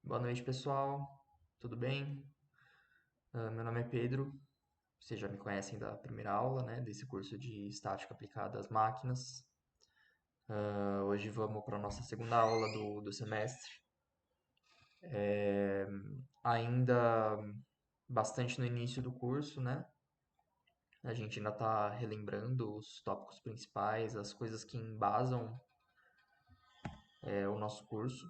Boa noite, pessoal. Tudo bem? Meu nome é Pedro. Vocês já me conhecem da primeira aula, né, desse curso de Estática Aplicada às Máquinas. Hoje vamos para a nossa segunda aula do semestre. Ainda bastante no início do curso, né? A gente ainda está relembrando os tópicos principais, as coisas que embasam o nosso curso.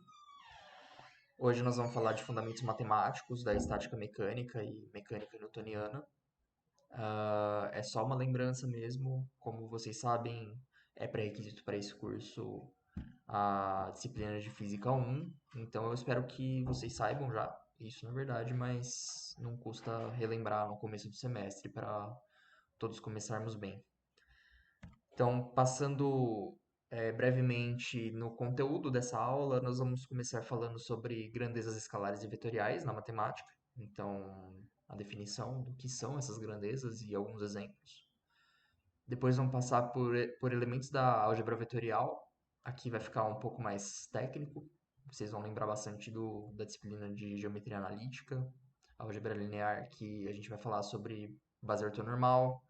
Hoje nós vamos falar de fundamentos matemáticos da estática mecânica e mecânica newtoniana. É só uma lembrança mesmo. Como vocês sabem, é pré-requisito para esse curso a disciplina de Física 1. Então eu espero que vocês saibam já isso, na verdade, mas não custa relembrar no começo do semestre para todos começarmos bem. Então, passando brevemente no conteúdo dessa aula, nós vamos começar falando sobre grandezas escalares e vetoriais na matemática. Então, a definição do que são essas grandezas e alguns exemplos. Depois vamos passar por elementos da álgebra vetorial. Aqui vai ficar um pouco mais técnico. Vocês vão lembrar bastante da disciplina de geometria analítica, álgebra linear, que a gente vai falar sobre base ortonormal,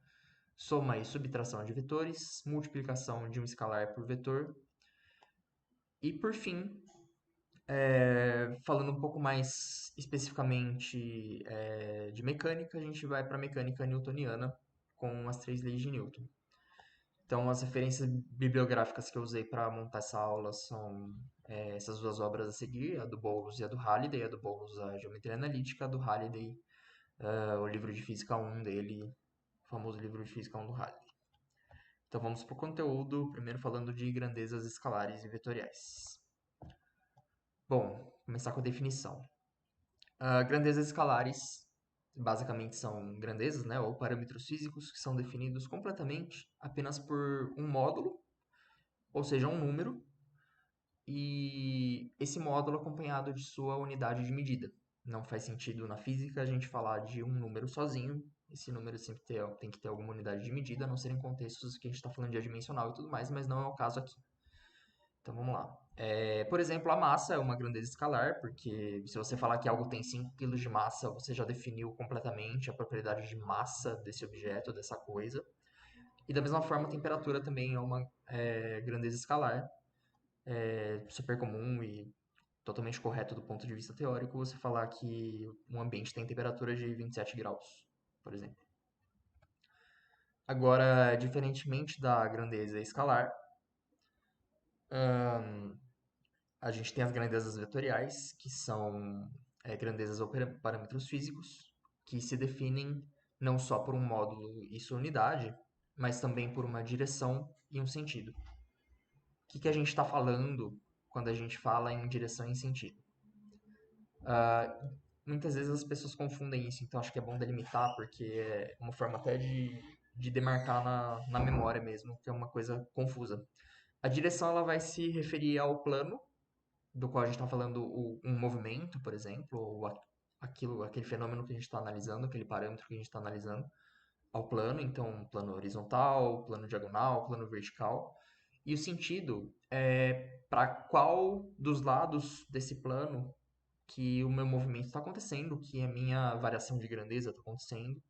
soma e subtração de vetores, multiplicação de um escalar por vetor. E por fim, falando um pouco mais especificamente de mecânica, a gente vai para a mecânica newtoniana com as três leis de Newton. Então, as referências bibliográficas que eu usei para montar essa aula são essas duas obras a seguir, a do Bowles e a do Halliday. A do Bowles, a Geometria Analítica, a do Halliday, o livro de Física 1 dele, o famoso livro de Física 1 do Halliday. Então, vamos para o conteúdo, primeiro falando de grandezas escalares e vetoriais. Bom, começar com a definição. Grandezas escalares, basicamente, são grandezas, né, ou parâmetros físicos que são definidos completamente apenas por um módulo, ou seja, um número, e esse módulo acompanhado de sua unidade de medida. Não faz sentido na física a gente falar de um número sozinho. Esse número sempre tem que ter alguma unidade de medida, a não ser em contextos que a gente está falando de adimensional e tudo mais, mas não é o caso aqui. Então vamos lá. Por exemplo, a massa é uma grandeza escalar, porque se você falar que algo tem 5 quilos de massa, você já definiu completamente a propriedade de massa desse objeto, dessa coisa. E da mesma forma, a temperatura também é uma grandeza escalar, super comum e totalmente correto do ponto de vista teórico você falar que um ambiente tem temperatura de 27 graus, por exemplo. Agora, diferentemente da grandeza escalar, a gente tem as grandezas vetoriais, que são grandezas ou parâmetros físicos, que se definem não só por um módulo e sua unidade, mas também por uma direção e um sentido. O que a gente está falando quando a gente fala em direção e sentido? Muitas vezes as pessoas confundem isso, então acho que é bom delimitar, porque é uma forma até de demarcar na memória mesmo, que é uma coisa confusa. A direção ela vai se referir ao plano do qual a gente está falando um movimento, por exemplo, ou aquele fenômeno que a gente está analisando, aquele parâmetro que a gente está analisando, ao plano, então plano horizontal, plano diagonal, plano vertical. E o sentido é para qual dos lados desse plano que o meu movimento está acontecendo, que a minha variação de grandeza está acontecendo,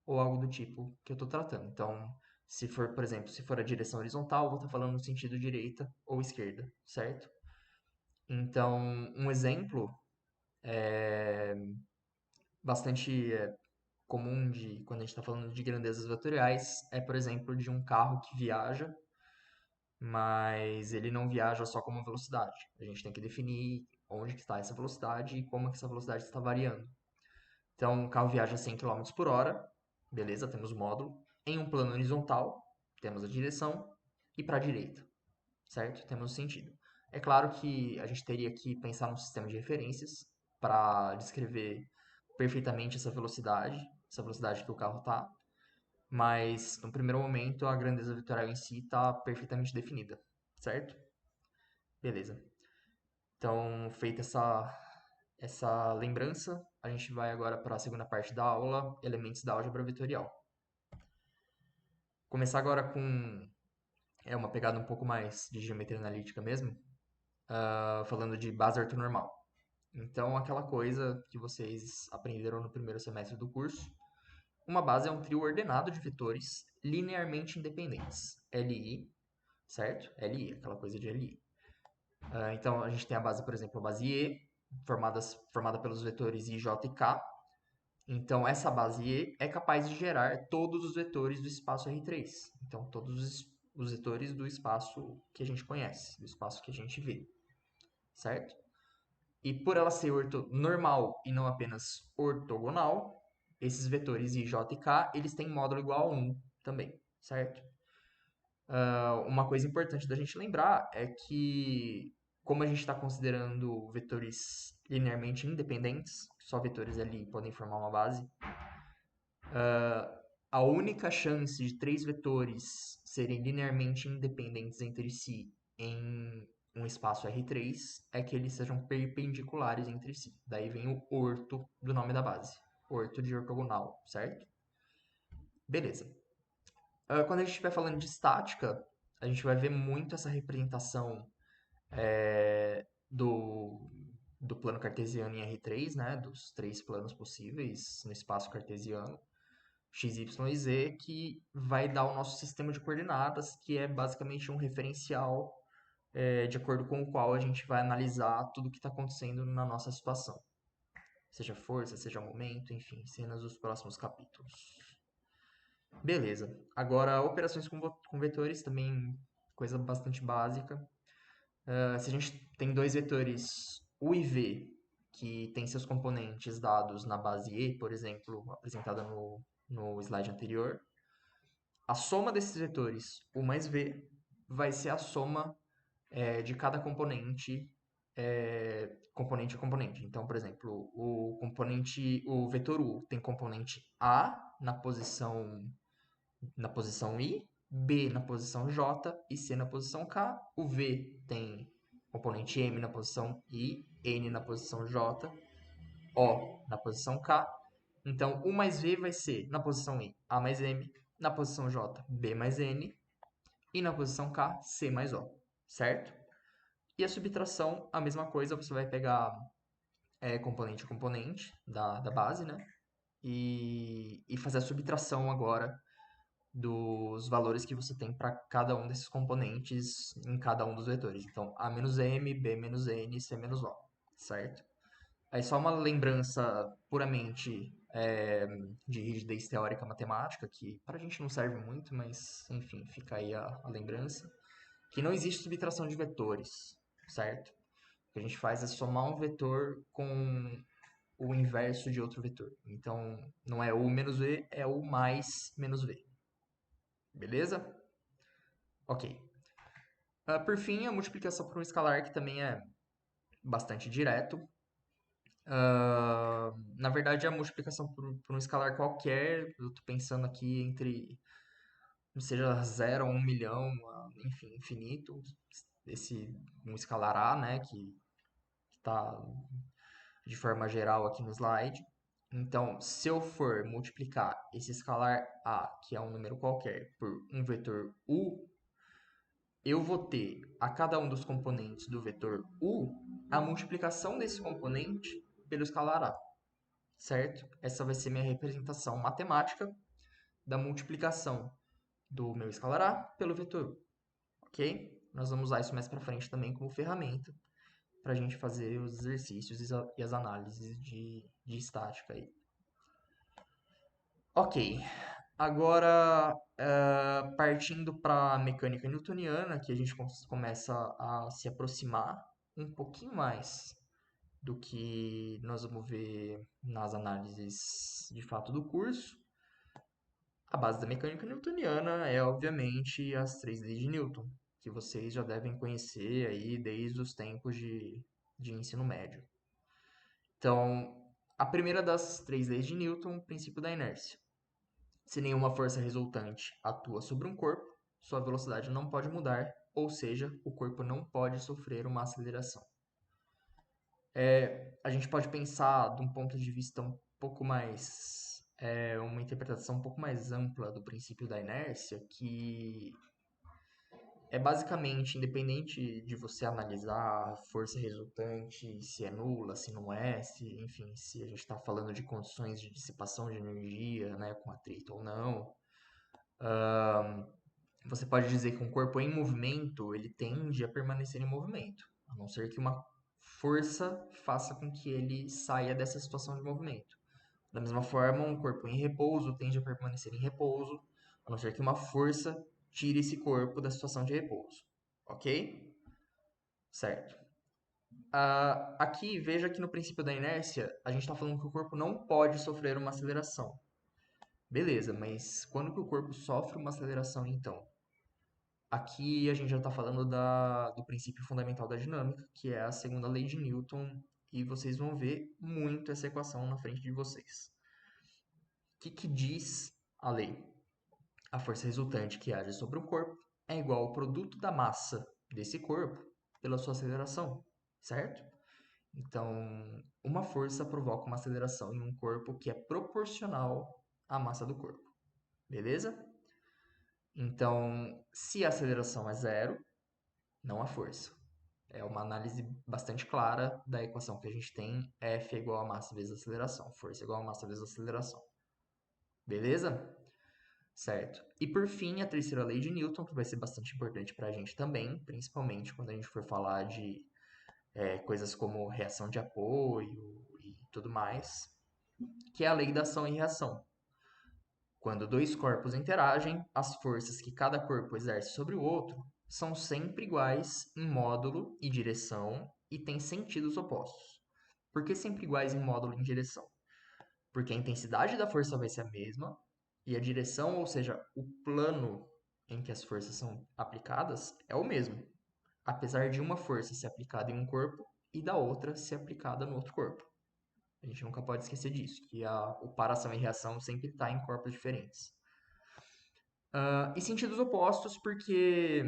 ou algo do tipo que eu estou tratando. Então, se for, por exemplo, se for a direção horizontal, eu vou estar falando no sentido direita ou esquerda, certo? Então, um exemplo bastante comum de quando a gente está falando de grandezas vetoriais é, por exemplo, de um carro que viaja, mas ele não viaja só com uma velocidade. A gente tem que definir onde que está essa velocidade e como que essa velocidade está variando. Então, o carro viaja a 100 km por hora, beleza, temos o módulo. Em um plano horizontal, temos a direção e para a direita, certo? Temos o sentido. É claro que a gente teria que pensar num sistema de referências para descrever perfeitamente essa velocidade que o carro está, mas no primeiro momento a grandeza vetorial em si está perfeitamente definida, certo? Beleza. Então, feita essa lembrança, a gente vai agora para a segunda parte da aula, elementos da álgebra vetorial. Começar agora com uma pegada um pouco mais de geometria analítica mesmo, falando de base ortonormal. Então, aquela coisa que vocês aprenderam no primeiro semestre do curso. Uma base é um trio ordenado de vetores linearmente independentes. LI, certo? LI, aquela coisa de LI. Então, a gente tem a base, por exemplo, a base E, formada pelos vetores I, J e K. Então, essa base E é capaz de gerar todos os vetores do espaço R3. Então, todos os vetores do espaço que a gente conhece, do espaço que a gente vê, certo? E por ela ser normal e não apenas ortogonal, esses vetores I, J e K, eles têm módulo igual a 1 também, certo? Uma coisa importante da gente lembrar é que, como a gente está considerando vetores linearmente independentes, só vetores ali podem formar uma base, a única chance de três vetores serem linearmente independentes entre si em um espaço R3 é que eles sejam perpendiculares entre si. Daí vem o orto do nome da base. Orto de ortogonal, certo? Beleza. Quando a gente estiver falando de estática, a gente vai ver muito essa representação do, do plano cartesiano em R3, né? Dos três planos possíveis no espaço cartesiano. X, Y e Z, que vai dar o nosso sistema de coordenadas, que é basicamente um referencial de acordo com o qual a gente vai analisar tudo o que está acontecendo na nossa situação. Seja força, seja momento, enfim, cenas dos próximos capítulos. Beleza. Agora, operações com vetores também, coisa bastante básica. Se a gente tem dois vetores U e V, que tem seus componentes dados na base E, por exemplo, apresentada no slide anterior, a soma desses vetores, U mais V, vai ser a soma de cada componente, componente a componente. Então, por exemplo, o vetor U tem componente A na posição I, B na posição J e C na posição K. O V tem componente M na posição I, N na posição J, O na posição K. Então, U mais V vai ser, na posição I, A mais M, na posição J, B mais N, e na posição K, C mais O, certo? E a subtração, a mesma coisa, você vai pegar componente a componente da base, né? E fazer a subtração agora dos valores que você tem para cada um desses componentes em cada um dos vetores. Então, A menos M, B menos N, C menos O, certo? Aí só uma lembrança puramente de rigidez teórica matemática, que para a gente não serve muito, mas enfim, fica aí a lembrança, que não existe subtração de vetores, certo? O que a gente faz é somar um vetor com o inverso de outro vetor. Então, não é U menos V, é U mais menos V. Beleza? Ok. Por fim, a multiplicação por um escalar, que também é bastante direto. Na verdade, a multiplicação por um escalar qualquer, eu estou pensando aqui entre, seja 0 a 1 milhão, enfim, infinito. Um escalar A, né, que está de forma geral aqui no slide. Então, se eu for multiplicar esse escalar A, que é um número qualquer, por um vetor U, eu vou ter a cada um dos componentes do vetor U a multiplicação desse componente pelo escalar A, certo? Essa vai ser minha representação matemática da multiplicação do meu escalar A pelo vetor U, ok? Nós vamos usar isso mais para frente também como ferramenta para a gente fazer os exercícios e as análises de estática aí. Ok, agora partindo para a mecânica newtoniana, que a gente começa a se aproximar um pouquinho mais do que nós vamos ver nas análises de fato do curso. A base da mecânica newtoniana é, obviamente, as três leis de Newton, que vocês já devem conhecer aí desde os tempos de ensino médio. Então, a primeira das três leis de Newton, o princípio da inércia. Se nenhuma força resultante atua sobre um corpo, sua velocidade não pode mudar, ou seja, o corpo não pode sofrer uma aceleração. A gente pode pensar de um ponto de vista um pouco mais, uma interpretação um pouco mais ampla do princípio da inércia, que É basicamente, independente de você analisar a força resultante, se é nula, se não é, se, enfim, se a gente está falando de condições de dissipação de energia, né, com atrito ou não, você pode dizer que um corpo em movimento, ele tende a permanecer em movimento, a não ser que uma força faça com que ele saia dessa situação de movimento. Da mesma forma, um corpo em repouso tende a permanecer em repouso, a não ser que uma força tire esse corpo da situação de repouso. Ok? Certo. Aqui, veja que no princípio da inércia, a gente está falando que o corpo não pode sofrer uma aceleração. Beleza, mas quando que o corpo sofre uma aceleração, então? Aqui a gente já está falando do princípio fundamental da dinâmica, que é a segunda lei de Newton, e vocês vão ver muito essa equação na frente de vocês. O que diz a lei? A força resultante que age sobre o corpo é igual ao produto da massa desse corpo pela sua aceleração, certo? Então, uma força provoca uma aceleração em um corpo que é proporcional à massa do corpo, beleza? Então, se a aceleração é zero, não há força. É uma análise bastante clara da equação que a gente tem, F é igual a massa vezes aceleração, força é igual a massa vezes aceleração. Beleza? Certo. E por fim, a terceira lei de Newton, que vai ser bastante importante para a gente também, principalmente quando a gente for falar de coisas como reação de apoio e tudo mais, que é a lei da ação e reação. Quando dois corpos interagem, as forças que cada corpo exerce sobre o outro são sempre iguais em módulo e direção e têm sentidos opostos. Por que sempre iguais em módulo e em direção? Porque a intensidade da força vai ser a mesma e a direção, ou seja, o plano em que as forças são aplicadas, é o mesmo, apesar de uma força ser aplicada em um corpo e da outra ser aplicada no outro corpo. A gente nunca pode esquecer disso, que o par ação e reação sempre está em corpos diferentes. E sentidos opostos, porque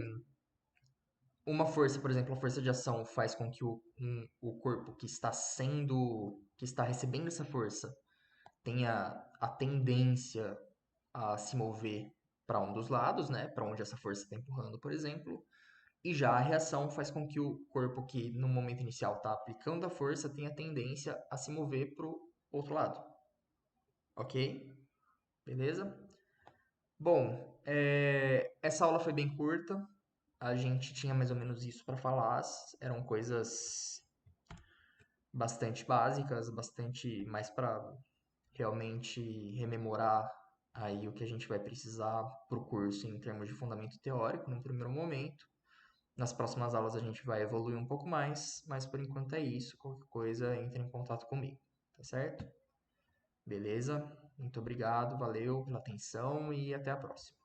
uma força, por exemplo, a força de ação faz com que o corpo que está recebendo essa força tenha a tendência a se mover para um dos lados, né? Para onde essa força está empurrando, por exemplo. E já a reação faz com que o corpo que no momento inicial está aplicando a força tenha tendência a se mover para o outro lado. Ok? Beleza? Bom, essa aula foi bem curta. A gente tinha mais ou menos isso para falar. Eram coisas bastante básicas, bastante mais para realmente rememorar aí o que a gente vai precisar para o curso em termos de fundamento teórico no primeiro momento. Nas próximas aulas a gente vai evoluir um pouco mais, mas por enquanto é isso. Qualquer coisa, entre em contato comigo, tá certo? Beleza? Muito obrigado, valeu pela atenção e até a próxima.